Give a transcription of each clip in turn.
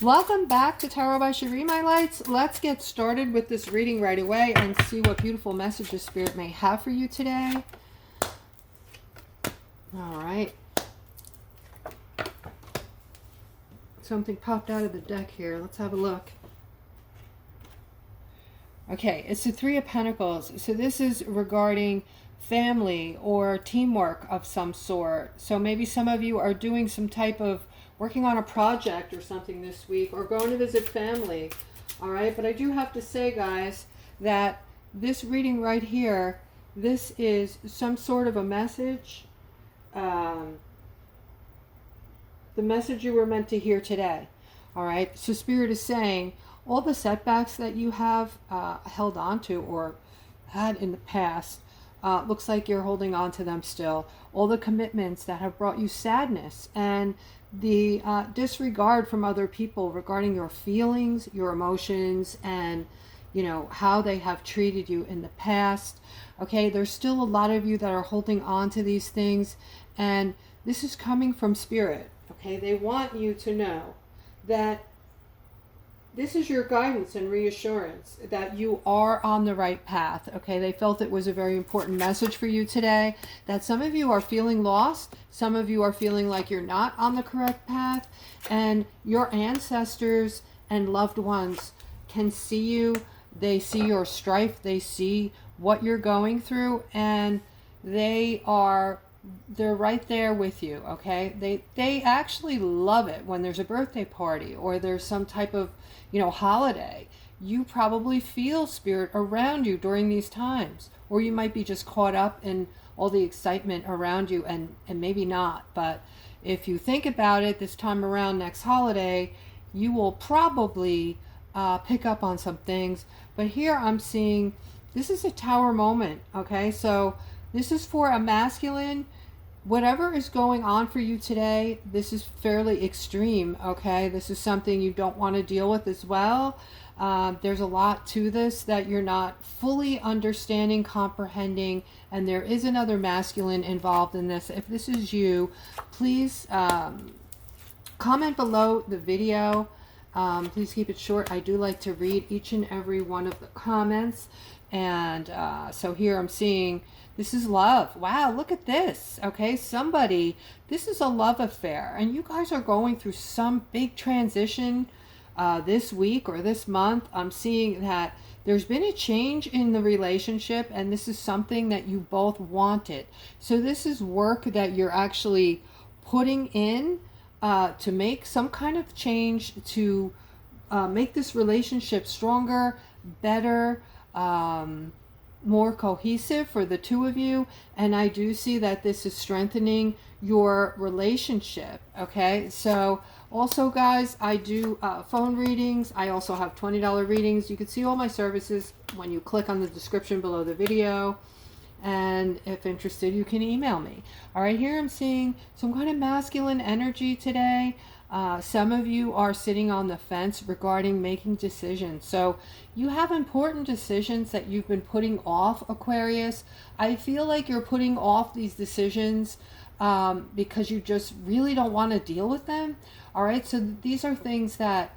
Welcome back to Tarot by Cherie, my lights. Let's get started with this reading right away and see what beautiful messages Spirit may have for you today. All right. Something popped out of the deck here. Let's have a look. Okay, it's the Three of Pentacles. So this is regarding family or teamwork of some sort. So maybe some of you are doing some type of working on a project or something this week, or going to visit family. All right, but I do have to say, guys, that this reading right here, this is some sort of a message, the message you were meant to hear today. All right, so Spirit is saying all the setbacks that you have held on to or had in the past, looks like you're holding on to them still. All the commitments that have brought you sadness and the disregard from other people regarding your feelings, your emotions, and you know how they have treated you in the past. Okay, there's still a lot of you that are holding on to these things, and this is coming from Spirit. Okay, they want you to know that this is your guidance and reassurance that you are on the right path. Okay, they felt it was a very important message for you today, that some of you are feeling lost, some of you are feeling like you're not on the correct path, and your ancestors and loved ones can see you. They see your strife, they see what you're going through, and they're right there with you. Okay, they actually love it when there's a birthday party or there's some type of holiday. You probably feel Spirit around you during these times, or you might be just caught up in all the excitement around you, and maybe not. But if you think about it, this time around next holiday, you will probably pick up on some things. But here I'm seeing this is a Tower moment. Okay, so this is for a masculine. Whatever is going on for you today, this is fairly extreme. Okay, this is something you don't want to deal with as well. There's a lot to this that you're not fully understanding, comprehending, and there is another masculine involved in this. If this is you, please comment below the video. Please keep it short. I do like to read each and every one of the comments. And so here I'm seeing this is love. Wow, look at this. Okay, this is a love affair, and you guys are going through some big transition this week or this month. I'm seeing that there's been a change in the relationship, and this is something that you both wanted. So this is work that you're actually putting in to make some kind of change to make this relationship stronger, better, more cohesive for the two of you. And I do see that this is strengthening your relationship. Okay, so also, guys, I do phone readings. I also have $20 readings. You can see all my services when you click on the description below the video. And if interested, you can email me. All right, here I'm seeing some kind of masculine energy today. Some of you are sitting on the fence regarding making decisions. So you have important decisions that you've been putting off, Aquarius. I feel like you're putting off these decisions because you just really don't want to deal with them. All right, so these are things that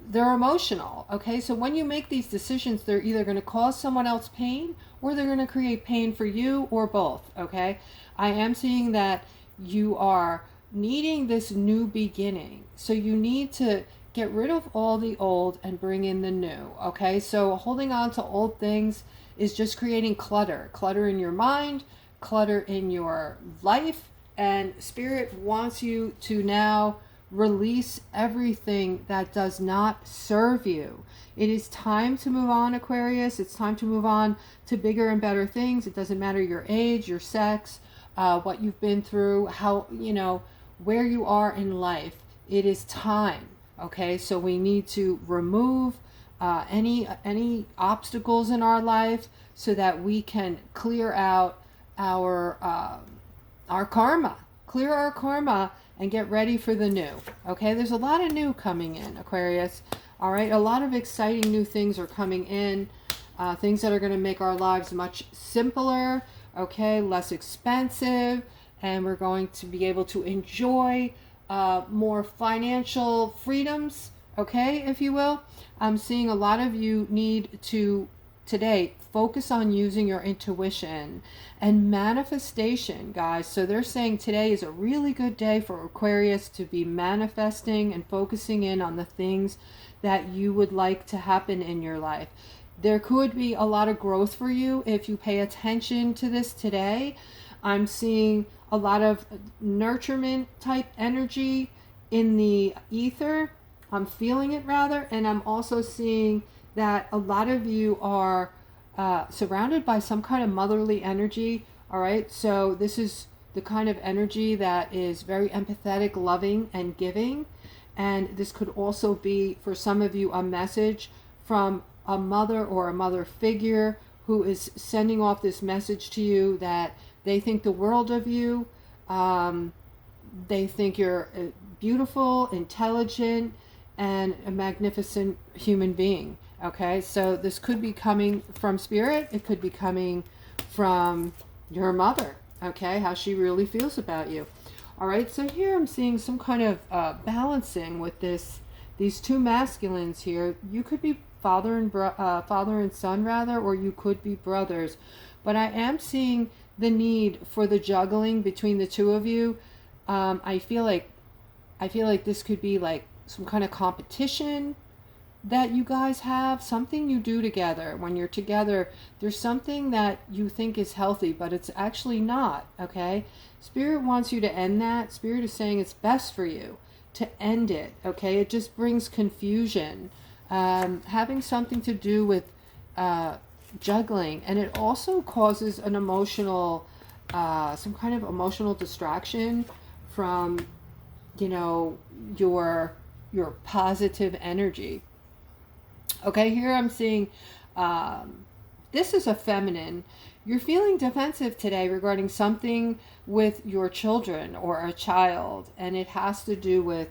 they're emotional. Okay, so when you make these decisions, they're either going to cause someone else pain, or they're going to create pain for you, or both. Okay, I am seeing that you are needing this new beginning, so you need to get rid of all the old and bring in the new. Okay, so holding on to old things is just creating clutter in your mind, clutter in your life, and Spirit wants you to now release everything that does not serve you. It is time to move on, Aquarius. It's time to move on to bigger and better things. It doesn't matter your age, your sex, what you've been through, how, where you are in life. It is time. Okay, so we need to remove any obstacles in our life so that we can clear out our karma, clear our karma, and get ready for the new. Okay, there's a lot of new coming in, Aquarius. All right, a lot of exciting new things are coming in, things that are going to make our lives much simpler, okay, less expensive, and we're going to be able to enjoy more financial freedoms, okay, if you will. I'm seeing a lot of you need to today focus on using your intuition and manifestation, guys. So they're saying today is a really good day for Aquarius to be manifesting and focusing in on the things that you would like to happen in your life. There could be a lot of growth for you if you pay attention to this today. I'm seeing a lot of nurturement type energy in the ether. I'm feeling it rather, and I'm also seeing that a lot of you are surrounded by some kind of motherly energy. All right, so this is the kind of energy that is very empathetic, loving, and giving. And this could also be, for some of you, a message from a mother or a mother figure who is sending off this message to you that they think the world of you. They think you're beautiful, intelligent, and a magnificent human being. Okay, so this could be coming from spirit. It could be coming from your mother. Okay, how she really feels about you. All right, so here I'm seeing some kind of balancing with these two masculines here. You could be father and son rather, or you could be brothers. But I am seeing the need for the juggling between the two of you. I feel like this could be like some kind of competition that you guys have, something you do together. When you're together, there's something that you think is healthy, but it's actually not, okay? Spirit wants you to end that. Spirit is saying it's best for you to end it, okay? It just brings confusion. Having something to do with juggling, and it also causes an emotional, some kind of emotional distraction from, you know, your positive energy. Okay, here I'm seeing this is a feminine. You're feeling defensive today regarding something with your children or a child, and it has to do with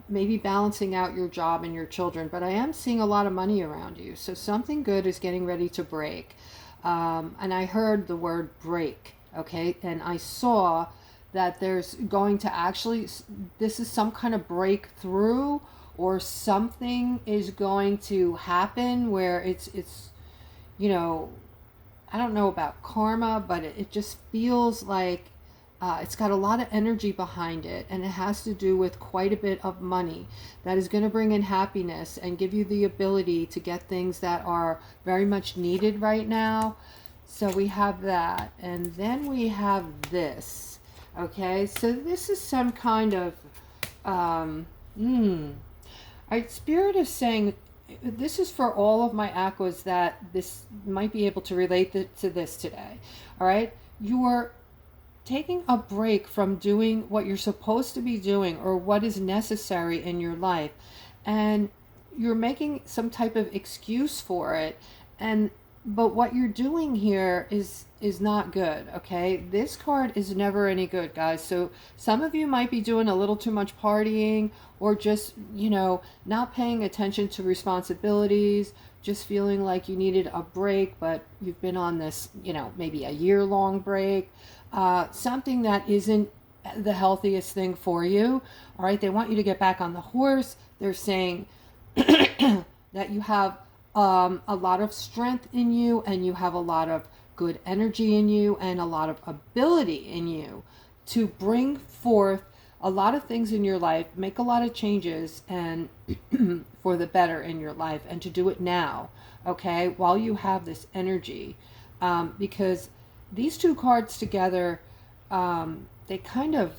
maybe balancing out your job and your children. But I am seeing a lot of money around you, so something good is getting ready to break. And I heard the word break, okay, and I saw that there's going to actually, this is some kind of breakthrough, or something is going to happen where it's you know, I don't know about karma, but it just feels like it's got a lot of energy behind it, and it has to do with quite a bit of money that is going to bring in happiness and give you the ability to get things that are very much needed right now. So we have that, and then we have this. Okay, so this is some kind of Alright, Spirit is saying, this is for all of my aquas that this might be able to relate to this today. Alright, you are taking a break from doing what you're supposed to be doing or what is necessary in your life, and you're making some type of excuse for it, but what you're doing here is not good, okay? This card is never any good, guys. So some of you might be doing a little too much partying, or just, you know, not paying attention to responsibilities, just feeling like you needed a break, but you've been on this, you know, maybe a year-long break, something that isn't the healthiest thing for you, all right? They want you to get back on the horse. They're saying that you have a lot of strength in you, and you have a lot of good energy in you, and a lot of ability in you to bring forth a lot of things in your life, make a lot of changes, and for the better in your life, and to do it now, okay, while you have this energy, because these two cards together, they kind of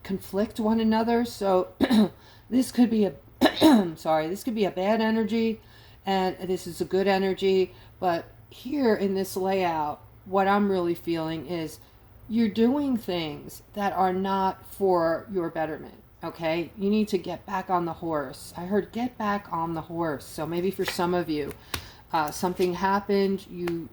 conflict one another. So this could be a sorry, this could be a bad energy, and this is a good energy. But here in this layout, what I'm really feeling is you're doing things that are not for your betterment, okay? You need to get back on the horse. I heard get back on the horse. So maybe for some of you, something happened, you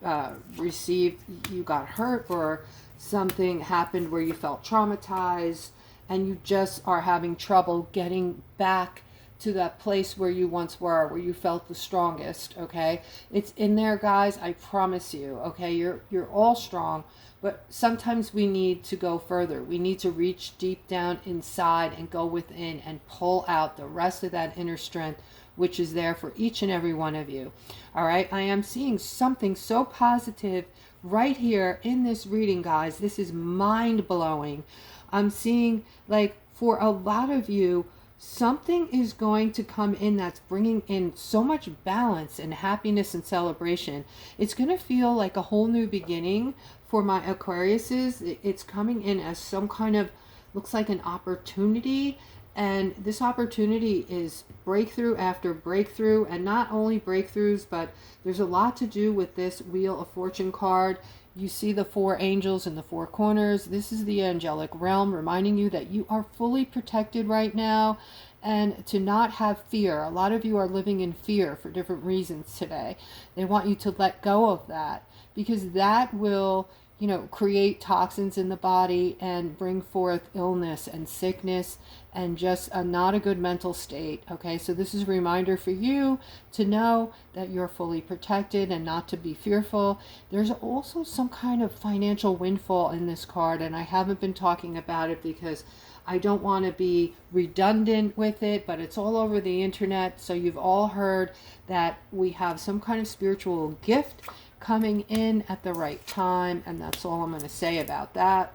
you got hurt, or something happened where you felt traumatized, and you just are having trouble getting back to that place where you once were, where you felt the strongest, okay? It's in there, guys, I promise you, okay? You're all strong, but sometimes we need to go further. We need to reach deep down inside and go within and pull out the rest of that inner strength, which is there for each and every one of you. All right, I am seeing something so positive right here in this reading, guys. This is mind-blowing. I'm seeing, like, for a lot of you, something is going to come in that's bringing in so much balance and happiness and celebration. It's going to feel like a whole new beginning for my Aquariuses. It's coming in as some kind of, looks like an opportunity. And this opportunity is breakthrough after breakthrough, and not only breakthroughs, but there's a lot to do with this Wheel of Fortune card. You see the 4 angels in the 4 corners. This is the angelic realm reminding you that you are fully protected right now and to not have fear. A lot of you are living in fear for different reasons today. They want you to let go of that, because that will, you know, create toxins in the body and bring forth illness and sickness and just not a good mental state. Okay, so this is a reminder for you to know that you're fully protected and not to be fearful. There's also some kind of financial windfall in this card, and I haven't been talking about it because I don't want to be redundant with it, but it's all over the internet. So you've all heard that we have some kind of spiritual gift coming in at the right time, and that's all I'm going to say about that.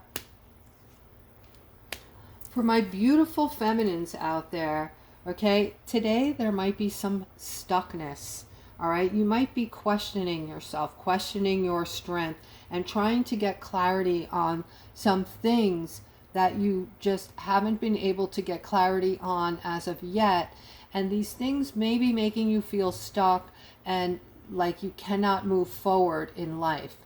For my beautiful feminines out there, okay, today there might be some stuckness, all right? You might be questioning yourself, questioning your strength, and trying to get clarity on some things that you just haven't been able to get clarity on as of yet. And these things may be making you feel stuck and like you cannot move forward in life.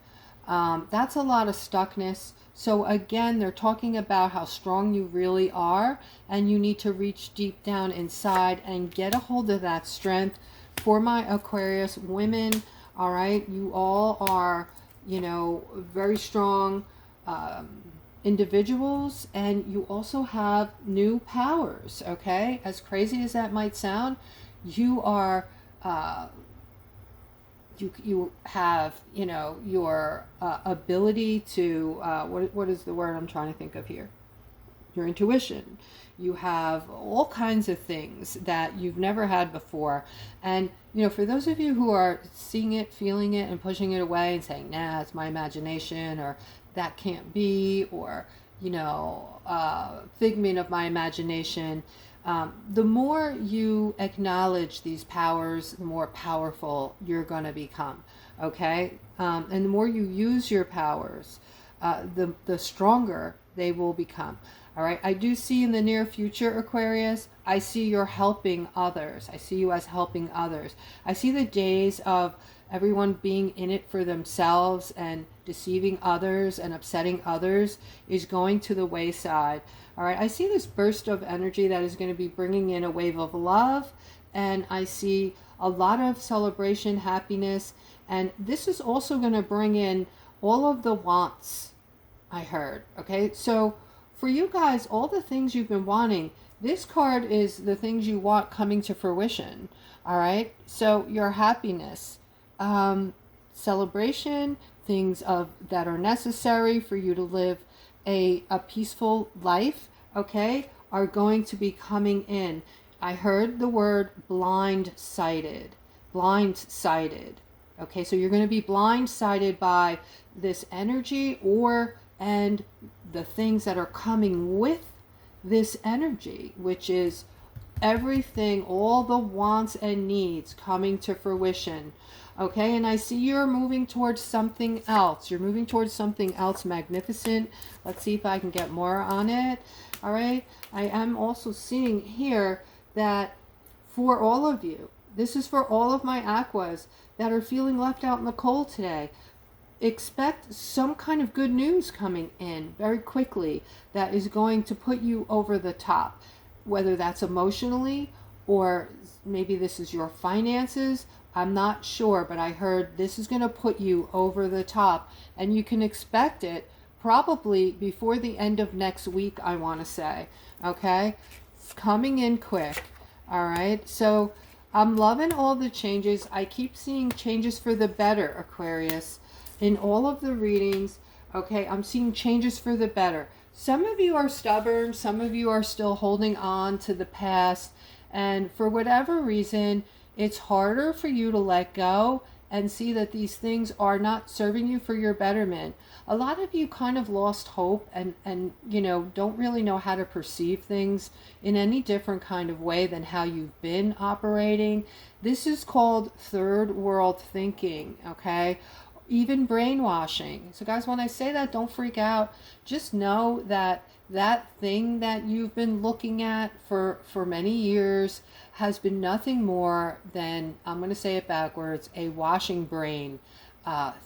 That's a lot of stuckness. So again, they're talking about how strong you really are, and you need to reach deep down inside and get a hold of that strength. For my Aquarius women, all right, you all are, you know, very strong individuals, and you also have new powers, okay? As crazy as that might sound, you are you have, you know, your ability to what is the word I'm trying to think of here? Your intuition. You have all kinds of things that you've never had before. And, you know, for those of you who are seeing it, feeling it, and pushing it away and saying, nah, it's my imagination, or that can't be, or, you know, figment of my imagination, the more you acknowledge these powers, the more powerful you're going to become, okay? And the more you use your powers, the stronger they will become, all right? I do see in the near future, Aquarius, I see you're helping others. I see you as helping others. I see the days of everyone being in it for themselves and deceiving others and upsetting others is going to the wayside. All right, I see this burst of energy that is going to be bringing in a wave of love, and I see a lot of celebration, happiness, and this is also going to bring in all of the wants, I heard. Okay, so for you guys, all the things you've been wanting, this card is the things you want coming to fruition. All right, so your happiness, celebration, things that are necessary for you to live a peaceful life, okay, are going to be coming in. I heard the word blindsided. Blindsided. Okay, so you're going to be blindsided by this energy and the things that are coming with this energy, which is everything, all the wants and needs coming to fruition. Okay, and I see you're moving towards something else. You're moving towards something else magnificent. Let's see if I can get more on it. All right, I am also seeing here that for all of you, this is for all of my aquas that are feeling left out in the cold today. Expect some kind of good news coming in very quickly that is going to put you over the top, whether that's emotionally or maybe this is your finances. I'm not sure, but I heard this is going to put you over the top, and you can expect it probably before the end of next week, I want to say. Okay, it's coming in quick. All right. So I'm loving all the changes. I keep seeing changes for the better, Aquarius, in all of the readings. Okay. I'm seeing changes for the better. Some of you are stubborn. Some of you are still holding on to the past. And for whatever reason, it's harder for you to let go and see that these things are not serving you for your betterment. A lot of you kind of lost hope and you know, don't really know how to perceive things in any different kind of way than how you've been operating. This is called third world thinking, okay? Even brainwashing. So guys, when I say that, don't freak out. Just know that that thing that you've been looking at for many years has been nothing more than, I'm going to say it backwards, a washing brain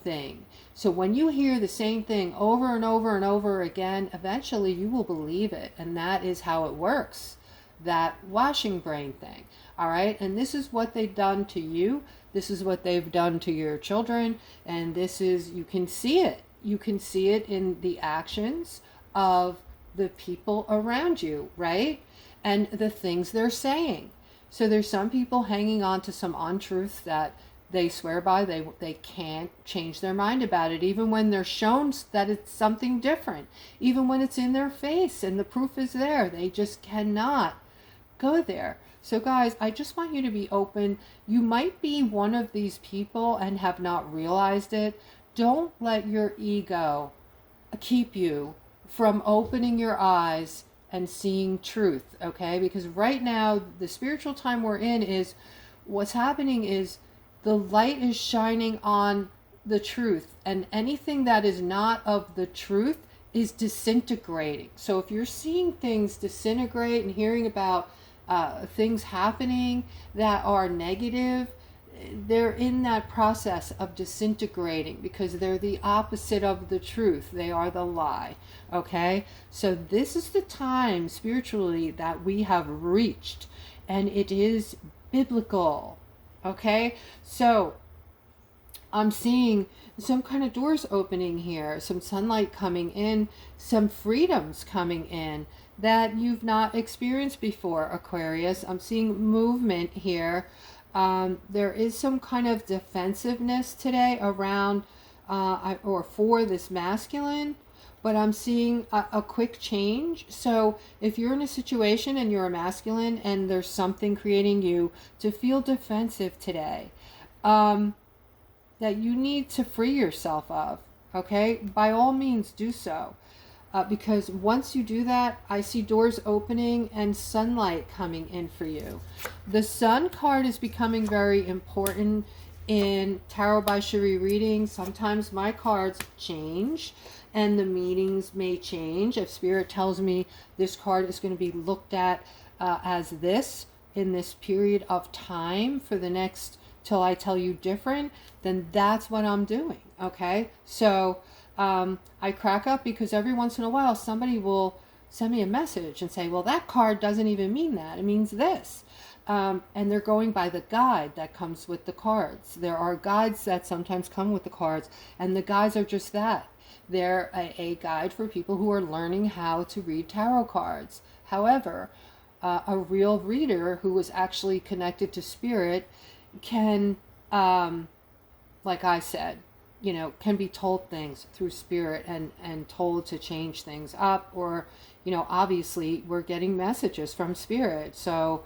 thing. So when you hear the same thing over and over and over again, eventually you will believe it. And that is how it works, that washing brain thing. All right. And this is what they've done to you. This is what they've done to your children. And this is, you can see it. You can see it in the actions of the people around you, right? And the things they're saying. So there's some people hanging on to some untruth that they swear by. They can't change their mind about it, even when they're shown that it's something different, even when it's in their face and the proof is there. They just cannot go there. So guys, I just want you to be open. You might be one of these people and have not realized it. Don't let your ego keep you from opening your eyes and seeing truth, okay? Because right now, the spiritual time we're in is, what's happening is the light is shining on the truth, and anything that is not of the truth is disintegrating. So if you're seeing things disintegrate and hearing about things happening that are negative, they're in that process of disintegrating because they're the opposite of the truth. They are the lie. Okay? So this is the time spiritually that we have reached, and it is biblical. Okay? So I'm seeing some kind of doors opening here, some sunlight coming in, some freedoms coming in that you've not experienced before, Aquarius. I'm seeing movement here. There is some kind of defensiveness today around or for this masculine, but I'm seeing a quick change. So if you're in a situation and you're a masculine and there's something creating you to feel defensive today, that you need to free yourself of, okay? By all means do so. Because once you do that, I see doors opening and sunlight coming in for you. The Sun card is becoming very important in Tarot by Cherie readings. Sometimes my cards change and the meanings may change. If Spirit tells me this card is going to be looked at as this in this period of time for the next, till I tell you different, then that's what I'm doing, okay? So I crack up because every once in a while somebody will send me a message and say, well, that card doesn't even mean that. It means this. And they're going by the guide that comes with the cards. There are guides that sometimes come with the cards, and the guides are just that. They're a guide for people who are learning how to read tarot cards. However, a real reader who is actually connected to Spirit can, like I said, you know, can be told things through Spirit and told to change things up, or, you know, obviously we're getting messages from Spirit. So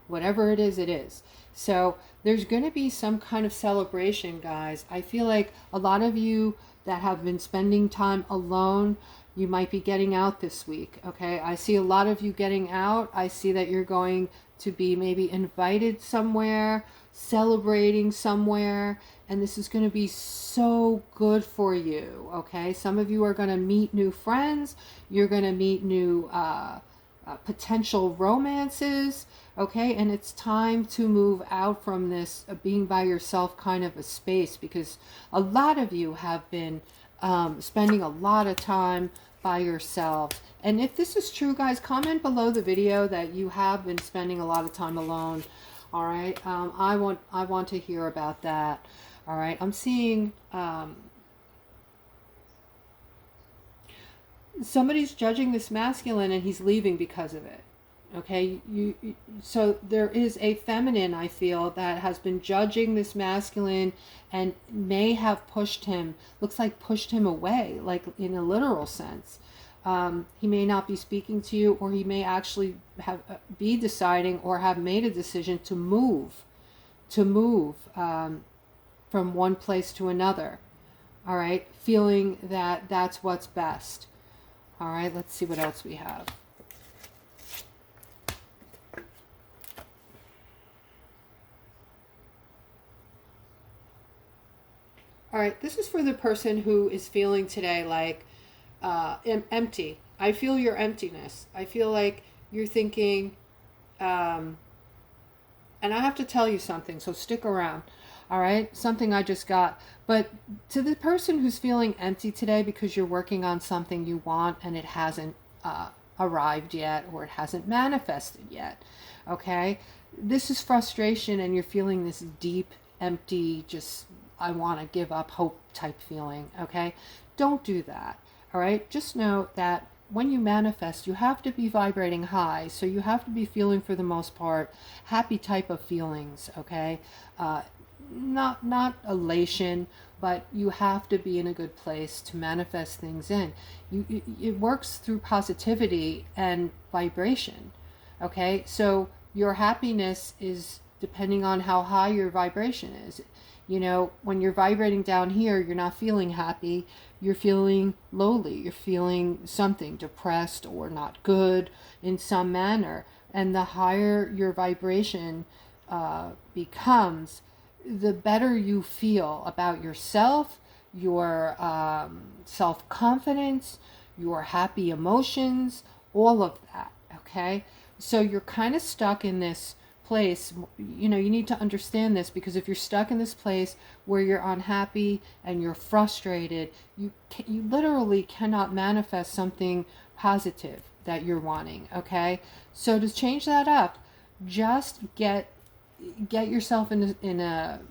whatever it is, it is. So there's going to be some kind of celebration, guys. I feel like a lot of you that have been spending time alone, you might be getting out this week, okay? I see a lot of you getting out. I see that you're going to be maybe invited somewhere, celebrating somewhere, and this is going to be so good for you, okay? Some of you are going to meet new friends. You're going to meet new potential romances, okay? And it's time to move out from this being by yourself kind of a space, because a lot of you have been spending a lot of time by yourselves. And if this is true, guys, comment below the video that you have been spending a lot of time alone. All right, I want to hear about that. All right, I'm seeing somebody's judging this masculine and he's leaving because of it. Okay, so there is a feminine, I feel, that has been judging this masculine and may have pushed him, looks like pushed him away, like in a literal sense. He may not be speaking to you, or he may actually have be deciding or have made a decision to move from one place to another. All right, feeling that that's what's best. All right, let's see what else we have. All right, this is for the person who is feeling today like empty. I feel your emptiness. I feel like you're thinking, and I have to tell you something, so stick around. All right, something I just got. But to the person who's feeling empty today because you're working on something you want and it hasn't arrived yet, or it hasn't manifested yet, okay? This is frustration, and you're feeling this deep, empty, just I want to give up hope type feeling, okay? Don't do that, all right? Just know that when you manifest, you have to be vibrating high, so you have to be feeling, for the most part, happy type of feelings, okay? Not elation, but you have to be in a good place to manifest things in. It works through positivity and vibration, okay? So your happiness is depending on how high your vibration is. You know, when you're vibrating down here, you're not feeling happy, you're feeling lowly, you're feeling something, depressed or not good in some manner. And the higher your vibration becomes, the better you feel about yourself, your self-confidence, your happy emotions, all of that, okay? So you're kind of stuck in this place. You know, you need to understand this, because if you're stuck in this place where you're unhappy and you're frustrated, you literally cannot manifest something positive that you're wanting, okay? So to change that up, just get yourself in a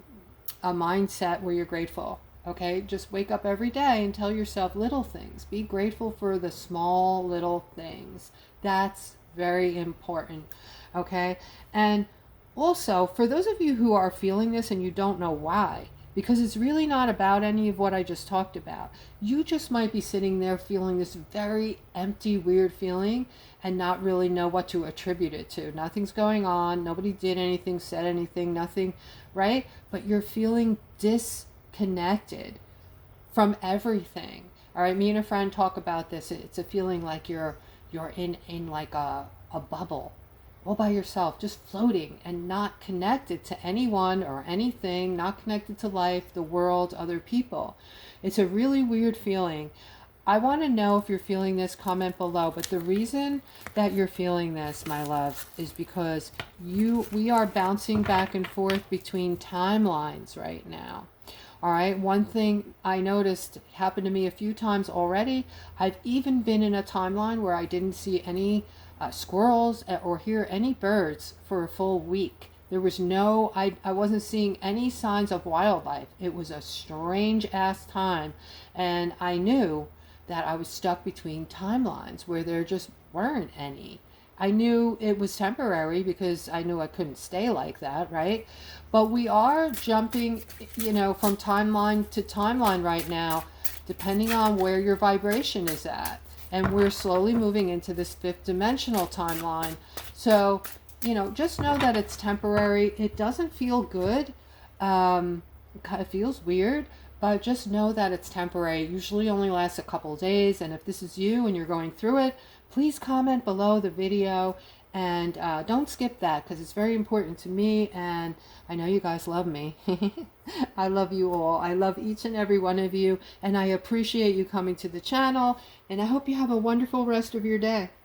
mindset where you're grateful, okay? Just wake up every day and tell yourself little things. Be grateful for the small little things. That's very important, okay? And also, for those of you who are feeling this and you don't know why, because it's really not about any of what I just talked about. You just might be sitting there feeling this very empty, weird feeling and not really know what to attribute it to. Nothing's going on. Nobody did anything, said anything, nothing, right? But you're feeling disconnected from everything. All right, me and a friend talk about this. It's a feeling like you're in like a bubble, all by yourself, just floating and not connected to anyone or anything, not connected to life, the world, other people. It's a really weird feeling. I want to know if you're feeling this, comment below. But the reason that you're feeling this, my love, is because we are bouncing back and forth between timelines right now. All right, one thing I noticed happened to me a few times already. I've even been in a timeline where I didn't see any squirrels or hear any birds for a full week. There was I wasn't seeing any signs of wildlife. It was a strange ass time, and I knew that I was stuck between timelines where there just weren't any. I knew it was temporary because I knew I couldn't stay like that, right? But we are jumping, you know, from timeline to timeline right now, depending on where your vibration is at. And we're slowly moving into this fifth dimensional timeline. So, you know, just know that it's temporary. It doesn't feel good. It feels weird, but just know that it's temporary. It usually only lasts a couple of days. And if this is you and you're going through it, please comment below the video. And don't skip that, because it's very important to me, and I know you guys love me. I love you all. I love each and every one of you, and I appreciate you coming to the channel, and I hope you have a wonderful rest of your day.